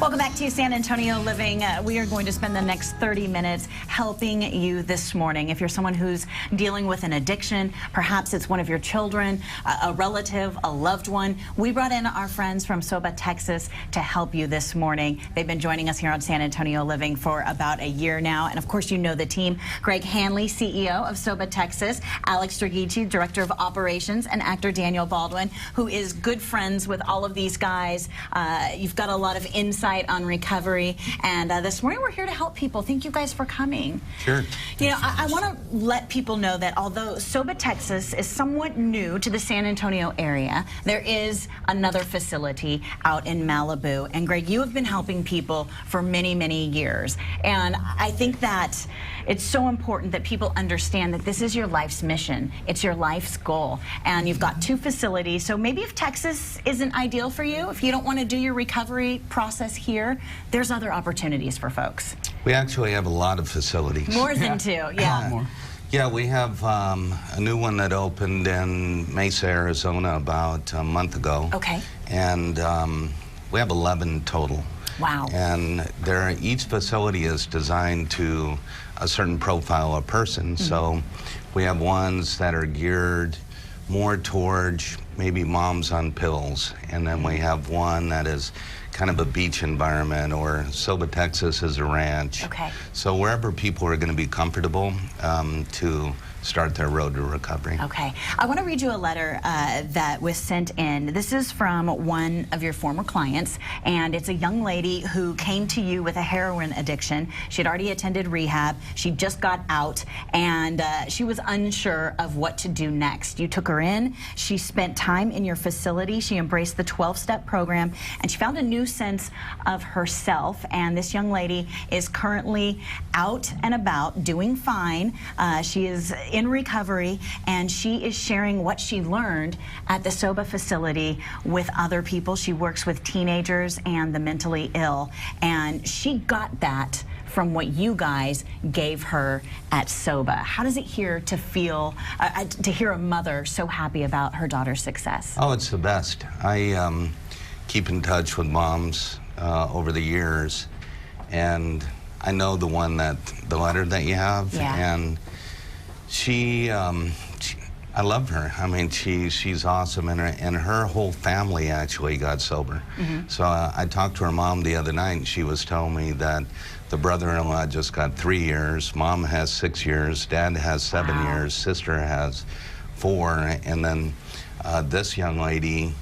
Welcome back to San Antonio Living. We are going to spend the next 30 minutes helping you this morning. If you're someone who's dealing with an addiction, perhaps it's one of your children, a relative, a loved one, we brought in our friends from SOBA, Texas to help you this morning. They've been joining us here on San Antonio Living for about a year now. And of course, you know the team. Greg Hanley, CEO of SOBA, Texas, Alex Dragici, Director of Operations, and actor Daniel Baldwin, who is good friends with all of these guys. You've got a lot of insight on recovery, and this morning we're here to help people. Thank you guys for coming. Sure. You know, I want to let people know that although SOBA, Texas is somewhat new to the San Antonio area, there is another facility out in Malibu. And Greg, you have been helping people for many, many years. And I think that it's so important that people understand that this is your life's mission. It's your life's goal. And you've got two facilities. So maybe if Texas isn't ideal for you, if you don't want to do your recovery process here, there's other opportunities for folks. We actually have a lot of facilities. More than two, yeah. Yeah, we have a new one that opened in Mesa, Arizona about a month ago. Okay. And we have 11 total. Wow. And each facility is designed to a certain profile of person. Mm-hmm. So we have ones that are geared more towards maybe moms on pills. And then we have one that is kind of a beach environment, or SOBA, Texas is a ranch. Okay. So wherever people are going to be comfortable to start their road to recovery. Okay. I want to read you a letter that was sent in. This is from one of your former clients, and it's a young lady who came to you with a heroin addiction. She had already attended rehab. She just got out, and she was unsure of what to do next. You took her in. She spent time in your facility. She embraced the 12-step program, and she found a new sense of herself. And this young lady is currently out and about, doing fine. She is in recovery, and she is sharing what she learned at the SOBA facility with other people. She works with teenagers and the mentally ill, and she got that from what you guys gave her at SOBA. How does it hear a mother so happy about her daughter's success? Oh, it's the best. I keep in touch with moms over the years, and I know the letter that you have, yeah. And I love her. I mean, she's awesome, and her whole family actually got sober. Mm-hmm. So I talked to her mom the other night, and she was telling me that the brother-in-law just got 3 years, mom has 6 years, dad has 7 Wow. years, sister has 4, and then this young lady,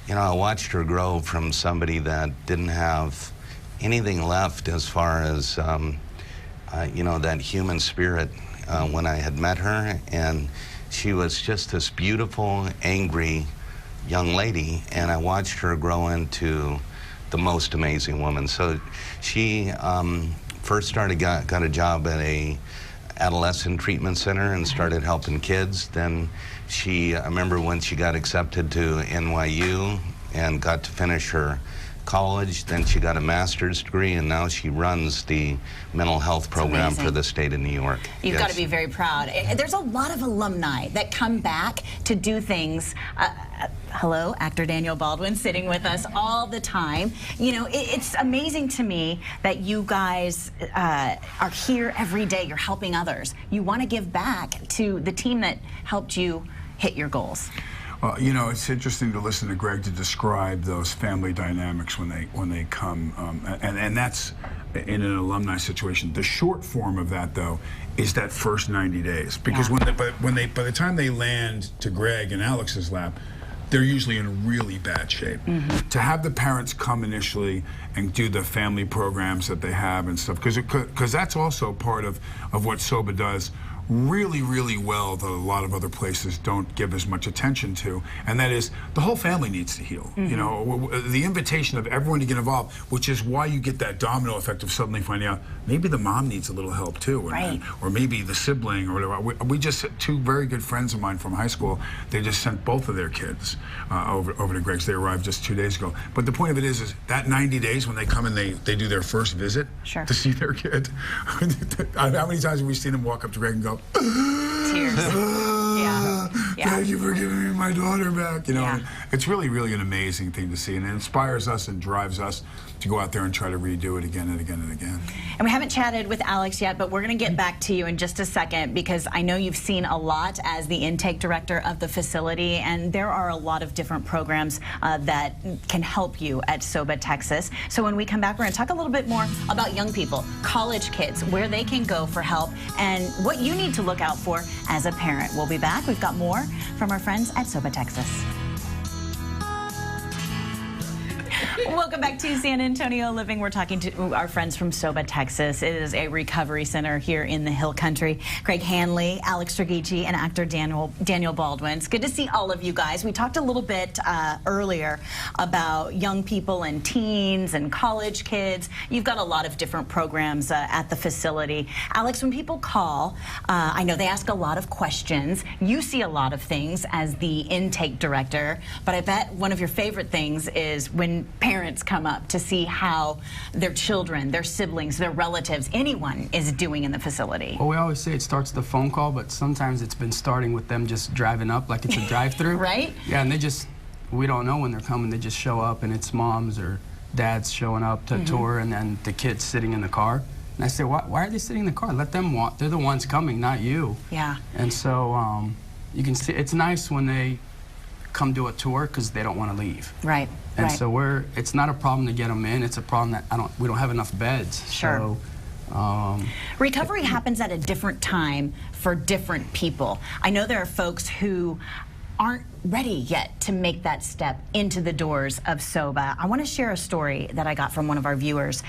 you know, I watched her grow from somebody that didn't have anything left as far as, you know, that human spirit. When I had met her, and she was just this beautiful, angry young lady, and I watched her grow into the most amazing woman. So she first got a job at a adolescent treatment center and started helping kids. Then I remember when she got accepted to NYU and got to finish her college, then she got a master's degree, and now she runs the mental health program for the state of New York. You've got to be very proud. There's a lot of alumni that come back to do things. Hello, actor Daniel Baldwin sitting with us all the time. You know, it's amazing to me that you guys are here every day. You're helping others. You want to give back to the team that helped you hit your goals. Well, you know, it's interesting to listen to Greg to describe those family dynamics when they come, and that's in an alumni situation. The short form of that, though, is that first 90 days, because by the time they land to Greg and Alex's lap, they're usually in really bad shape. Mm-hmm. To have the parents come initially and do the family programs that they have and stuff, because that's also part of what SOBA does really, really well that a lot of other places don't give as much attention to, and that is the whole family needs to heal. Mm-hmm. You know, the invitation of everyone to get involved, which is why you get that domino effect of suddenly finding out maybe the mom needs a little help too, right. Or maybe the sibling or whatever. We just, two very good friends of mine from high school, they just sent both of their kids over to Greg's. They arrived just 2 days ago. But the point of it is that 90 days when they come and they do their first visit to see their kid, how many times have we seen them walk up to Greg and go, tears. Yeah. Yeah. Thank you for giving me my daughter back. You know, Yeah. it's really, really an amazing thing to see, and it inspires us and drives us to go out there and try to redo it again and again and again. And we haven't chatted with Alex yet, but we're going to get back to you in just a second because I know you've seen a lot as the intake director of the facility, and there are a lot of different programs that can help you at SOBA Texas. So when we come back, we're going to talk a little bit more about young people, college kids, where they can go for help, and what you need to look out for as a parent. We'll be back. We've got more from our friends at SOBA Texas. Welcome back to San Antonio Living. We're talking to our friends from SOBA Texas. It is a recovery center here in the Hill Country. Greg Hanley, Alex Dragici, and actor Daniel Baldwin. It's good to see all of you guys. We talked a little bit earlier about young people and teens and college kids. You've got a lot of different programs at the facility. Alex, when people call, I know they ask a lot of questions. You see a lot of things as the intake director, but I bet one of your favorite things is when parents come up to see how their children, their siblings, their relatives, anyone is doing in the facility. Well, we always say it starts with the phone call, but sometimes it's been starting with them just driving up like it's a drive-through. Right? Yeah, and we don't know when they're coming. They just show up, and it's moms or dads showing up to tour, and then the kids sitting in the car. And I say, why are they sitting in the car? Let them walk. They're the ones coming, not you. Yeah. And so you can see, it's nice when they come do a tour because they don't want to leave. Right. And right. so it's not a problem to get them in. It's a problem that we don't have enough beds. Sure. So, recovery happens at a different time for different people. I know there are folks who aren't ready yet to make that step into the doors of SOBA. I want to share a story that I got from one of our viewers.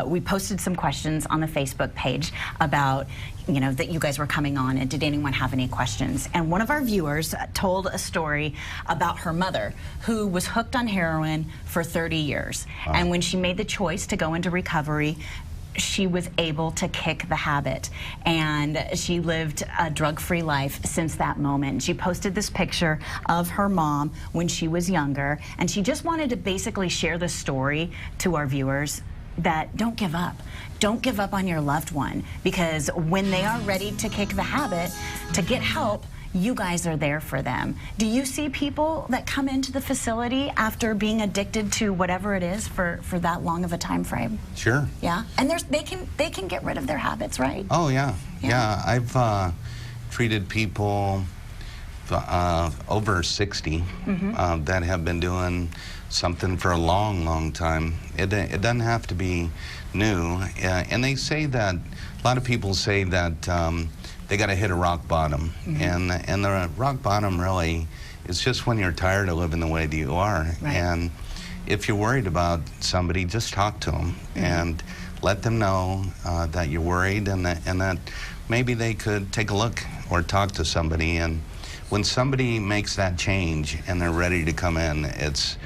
We posted some questions on the Facebook page about, you know, that you guys were coming on, and did anyone have any questions? And one of our viewers told a story about her mother who was hooked on heroin for 30 years. Wow. And when she made the choice to go into recovery, she was able to kick the habit, and she lived a drug-free life since that moment. She posted this picture of her mom when she was younger, and she just wanted to basically share the story to our viewers that don't give up. Don't give up on your loved one, because when they are ready to kick the habit, to get help, you guys are there for them. Do you see people that come into the facility after being addicted to whatever it is for that long of a time frame? Sure. Yeah, and they can get rid of their habits, right? Oh yeah, yeah. I've treated people over 60 that have been doing something for a long, long time. It doesn't have to be new, and they say that a lot of people say that. They got to hit a rock bottom, and the rock bottom really is just when you're tired of living the way that you are. Right. And if you're worried about somebody, just talk to them and let them know that you're worried, and that maybe they could take a look or talk to somebody. And when somebody makes that change and they're ready to come in, it's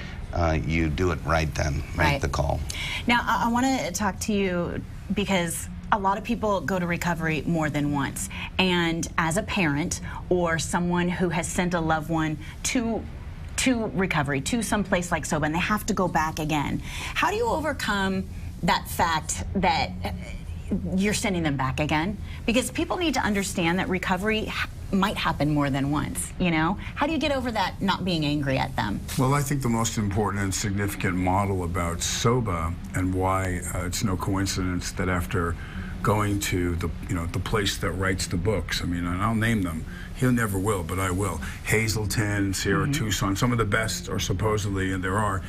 you do it right then. Make the call. Now, I want to talk to you because a lot of people go to recovery more than once, and as a parent or someone who has sent a loved one to recovery, to some place like SOBA, and they have to go back again, how do you overcome that fact that you're sending them back again? Because people need to understand that recovery might happen more than once, you know? How do you get over that not being angry at them? Well, I think the most important and significant model about SOBA, and why it's no coincidence that after going to the place that writes the books, I mean, and I'll name them, he never will, but I will, Hazleton, Sierra Tucson, some of the best are supposedly, and there are,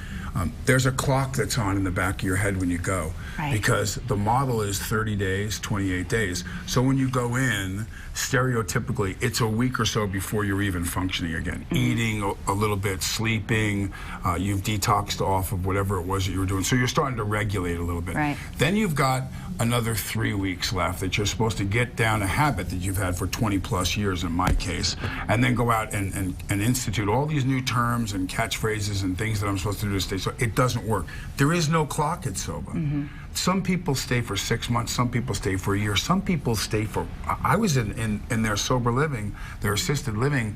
there's a clock that's on in the back of your head when you go. Right. Because the model is 30 days, 28 days. So when you go in, stereotypically, it's a week or so before you're even functioning again. Eating a little bit, sleeping, you've detoxed off of whatever it was that you were doing. So you're starting to regulate a little bit. Right. Then you've got another 3 weeks left that you're supposed to get down a habit that you've had for 20 plus years in my case, and then go out and institute all these new terms and catchphrases and things that I'm supposed to do to stay. So it doesn't work. There is no clock at SOBA. some people stay for 6 months, some people stay for a year, some people stay for, I was in their sober living, their assisted living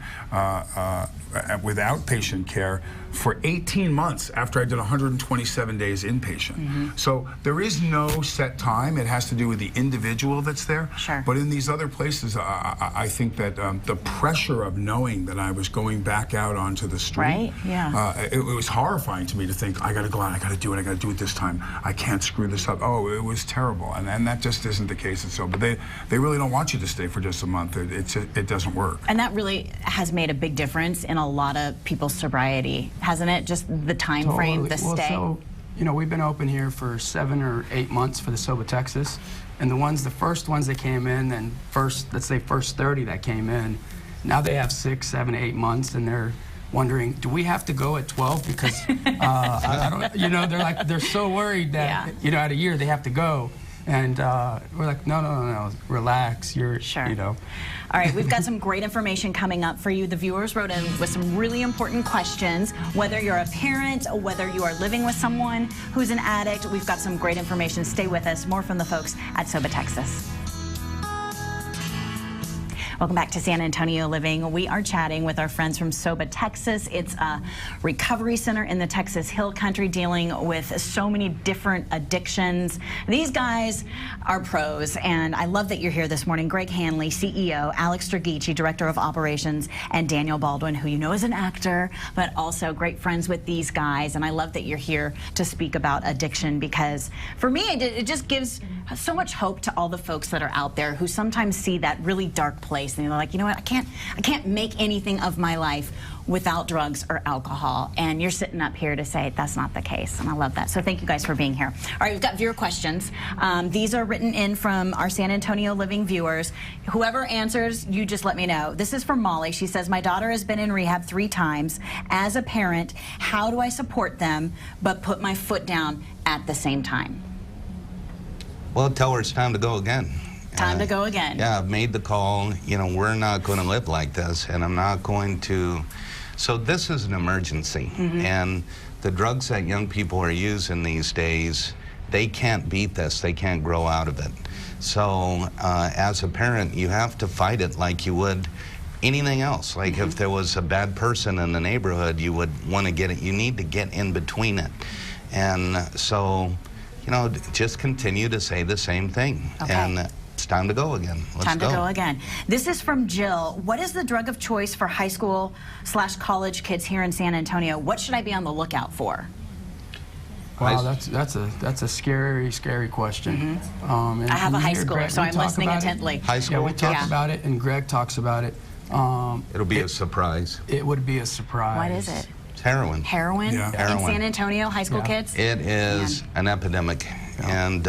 with outpatient care for 18 months after I did 127 days inpatient. So there is no set time. It has to do with the individual that's there. Sure. But in these other places, I think that the pressure of knowing that I was going back out onto the street, right? Yeah. It was horrifying to me to think, I got to go out, I got to do it, I got to do it this time. I can't screw this up. Oh, it was terrible. And that just isn't the case at SOBA. They really don't want you to stay for just a month. It doesn't work. And that really has made a big difference in a lot of people's sobriety, hasn't it? Just the time frame, the stay. So, you know, we've been open here for 7 or 8 months for the SOBA Texas, and the first ones that came in, and let's say first 30 that came in, now they have 6, 7, 8 months, and they're wondering, do we have to go at 12? Because I don't, you know, they're so worried that you know, at a year they have to go. And we're like, no, relax. Sure. You know. All right, we've got some great information coming up for you. The viewers wrote in with some really important questions. Whether you're a parent, or whether you are living with someone who's an addict, we've got some great information. Stay with us. More from the folks at SOBA Texas. Welcome back to San Antonio Living. We are chatting with our friends from SOBA Texas. It's a recovery center in the Texas Hill Country dealing with so many different addictions. These guys are pros, and I love that you're here this morning. Greg Hanley, CEO, Alex Dragici, Director of Operations, and Daniel Baldwin, who you know is an actor, but also great friends with these guys. And I love that you're here to speak about addiction, because for me, it just gives so much hope to all the folks that are out there who sometimes see that really dark place. And they're like, you know what, I can't make anything of my life without drugs or alcohol. And you're sitting up here to say that's not the case. And I love that. So thank you guys for being here. All right, we've got viewer questions. These are written in from our San Antonio Living viewers. Whoever answers, you just let me know. This is from Molly. She says, my daughter has been in rehab 3 times. As a parent, how do I support them but put my foot down at the same time? Well, tell her it's time to go again. Time to go again. Yeah, I've made the call. You know, we're not going to live like this, and I'm not going to. So this is an emergency, and the drugs that young people are using these days, they can't beat this. They can't grow out of it. So as a parent, you have to fight it like you would anything else. Like if there was a bad person in the neighborhood, you would want to get it. You need to get in between it. And so, you know, just continue to say the same thing. Okay. And it's time to go again. Let's Time go. to go again. This is from Jill. What is the drug of choice for high school / college kids here in San Antonio? What should I be on the lookout for? Wow, that's a scary question. And I have a high hear schooler, Greg, so we I'm talk listening about it. intently. High school? Yeah, we talk Yeah. about it, and Greg talks about it. It'll be a surprise. It would be a surprise. What is it? It's heroin. Heroin? Yeah. In Heroin. San Antonio, high school Yeah. kids? It is an epidemic, and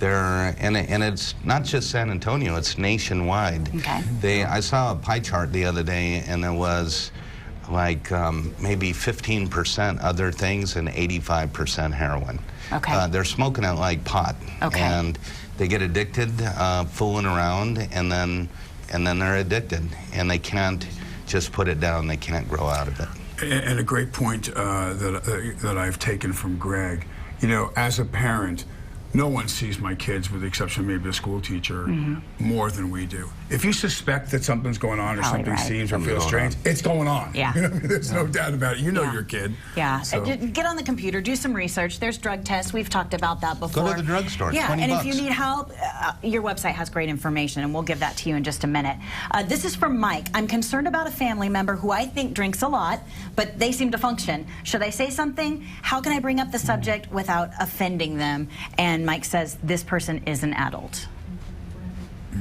and it's not just San Antonio; it's nationwide. Okay. I saw a pie chart the other day, and it was like maybe 15% other things and 85% heroin. Okay. They're smoking it like pot, Okay. and they get addicted, fooling around, and then they're addicted, and they can't just put it down. They can't grow out of it. And a great point that I've taken from Greg, you know, as a parent, no one sees my kids, with the exception of maybe a school teacher, more than we do. If you suspect that something's going on or Probably something right. seems or Something's feels going strange, on. it's going on. Yeah. You know, there's no doubt about it. You know Yeah. your kid. Yeah. So- Get on the computer, do some research. There's drug tests. We've talked about that before. Go to the drugstore. Yeah, 20 and bucks. if you need help, your website has great information, and we'll give that to you in just a minute. This is from Mike. I'm concerned about a family member who I think drinks a lot, but they seem to function. Should I say something? How can I bring up the subject without offending them? And Mike says this person is an adult.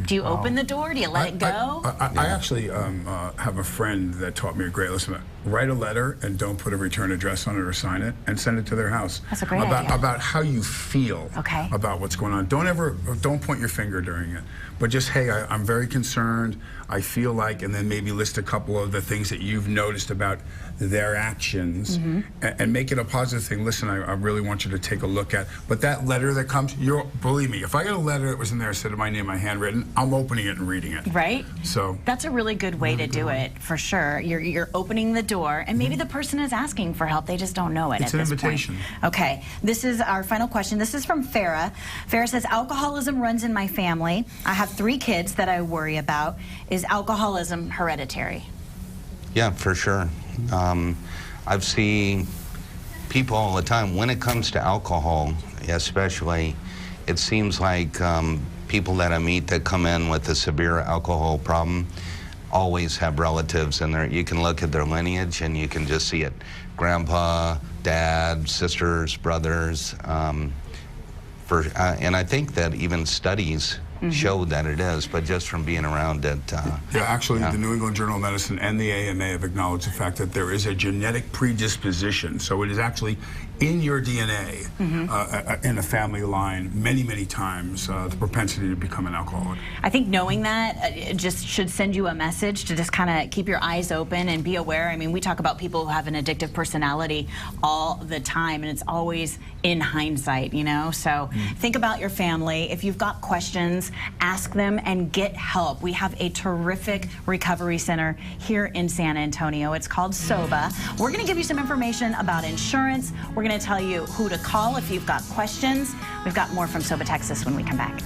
Do you open the door? Do you let it go? I actually have a friend that taught me a great lesson. Write a letter and don't put a return address on it or sign it, and send it to their house. That's a great idea. About how you feel about what's going on. Don't point your finger during it, but just, hey, I'm very concerned. I feel like, and then maybe list a couple of the things that you've noticed about their actions, and make it a positive thing. Listen, I really want you to take a look at. But that letter that comes, believe me, if I got a letter that was in there, said my name, my handwritten, I'm opening it and reading it. Right? So that's a really good way to do it, for sure. You're opening the door, and maybe the person is asking for help. They just don't know it It's at an this invitation. point. Okay, this is our final question. This is from Farah. Farah says, alcoholism runs in my family. I have 3 kids that I worry about. Is alcoholism hereditary? Yeah, for sure. I've seen people all the time, when it comes to alcohol especially, it seems like people that I meet that come in with a severe alcohol problem always have relatives in there. You can look at their lineage and you can just see it. Grandpa, dad, sisters, brothers. And I think that even studies show that it is, but just from being around it. Yeah, actually, the New England Journal of Medicine and the AMA have acknowledged the fact that there is a genetic predisposition. So it is actually in your DNA, in a family line, many, many times, the propensity to become an alcoholic. I think knowing that it just should send you a message to just kind of keep your eyes open and be aware. I mean, we talk about people who have an addictive personality all the time, and it's always in hindsight, you know? So think about your family. If you've got questions, ask them and get help. We have a terrific recovery center here in San Antonio. It's called SOBA. We're going to give you some information about insurance. We're going to tell you who to call if you've got questions. We've got more from SOBA Texas when we come back.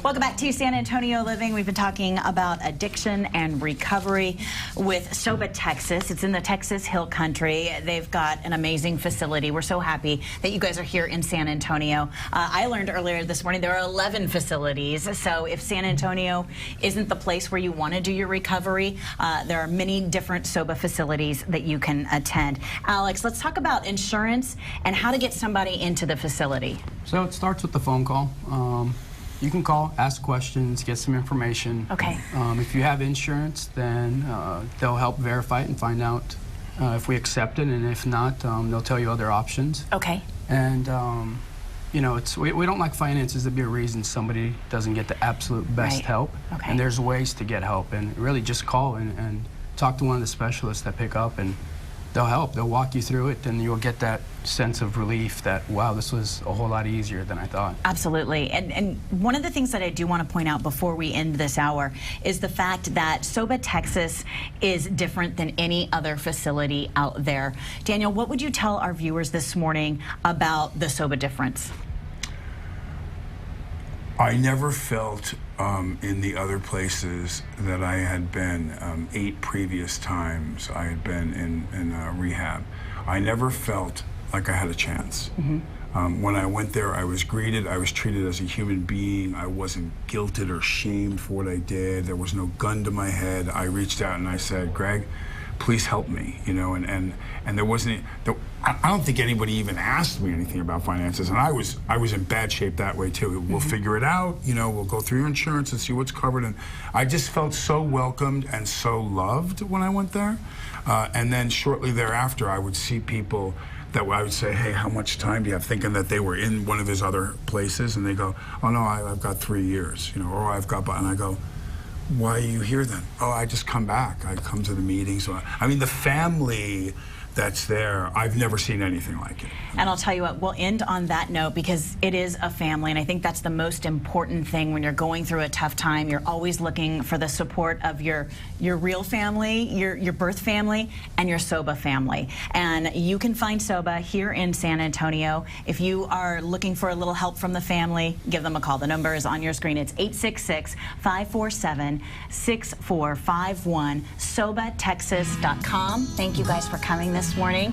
Welcome back to San Antonio Living. We've been talking about addiction and recovery with SOBA Texas. It's in the Texas Hill Country. They've got an amazing facility. We're so happy that you guys are here in San Antonio. I learned earlier this morning there are 11 facilities. So if San Antonio isn't the place where you want to do your recovery, there are many different SOBA facilities that you can attend. Alex, let's talk about insurance and how to get somebody into the facility. So it starts with the phone call. You can call, ask questions, get some information. Okay. If you have insurance, then they'll help verify it and find out if we accept it, and if not, they'll tell you other options. Okay. And you know, we don't like finances to be a reason somebody doesn't get the absolute best help. Okay. And there's ways to get help, and really just call and talk to one of the specialists that pick up, and they'll help. They'll walk you through it, and you'll get that sense of relief that, wow, this was a whole lot easier than I thought. Absolutely. And one of the things that I do want to point out before we end this hour is the fact that SOBA Texas is different than any other facility out there. Daniel, what would you tell our viewers this morning about the SOBA difference? I never felt in the other places that I had been, 8 previous times I had been in rehab, I never felt like I had a chance. When I went there, I was greeted, I was treated as a human being. I wasn't guilted or shamed for what I did. There was no gun to my head. I reached out and I said, Greg, please help me, you know, and there wasn't, I don't think anybody even asked me anything about finances, and I was in bad shape that way too. We'll figure it out, you know, we'll go through your insurance and see what's covered, and I just felt so welcomed and so loved when I went there. And then shortly thereafter, I would see people that I would say, hey, how much time do you have, thinking that they were in one of his other places, and they go, oh no, I've got 3 years, you know, or I've got, and I go, why are you here then? Oh, I just come back. I come to the meetings. I mean, the family that's there, I've never seen anything like it. And I'll tell you what, we'll end on that note because it is a family, and I think that's the most important thing when you're going through a tough time. You're always looking for the support of your real family, your birth family, and your SOBA family. And you can find SOBA here in San Antonio. If you are looking for a little help from the family, give them a call. The number is on your screen. It's 866-547-6451, SOBATexas.com. Thank you guys for coming this morning.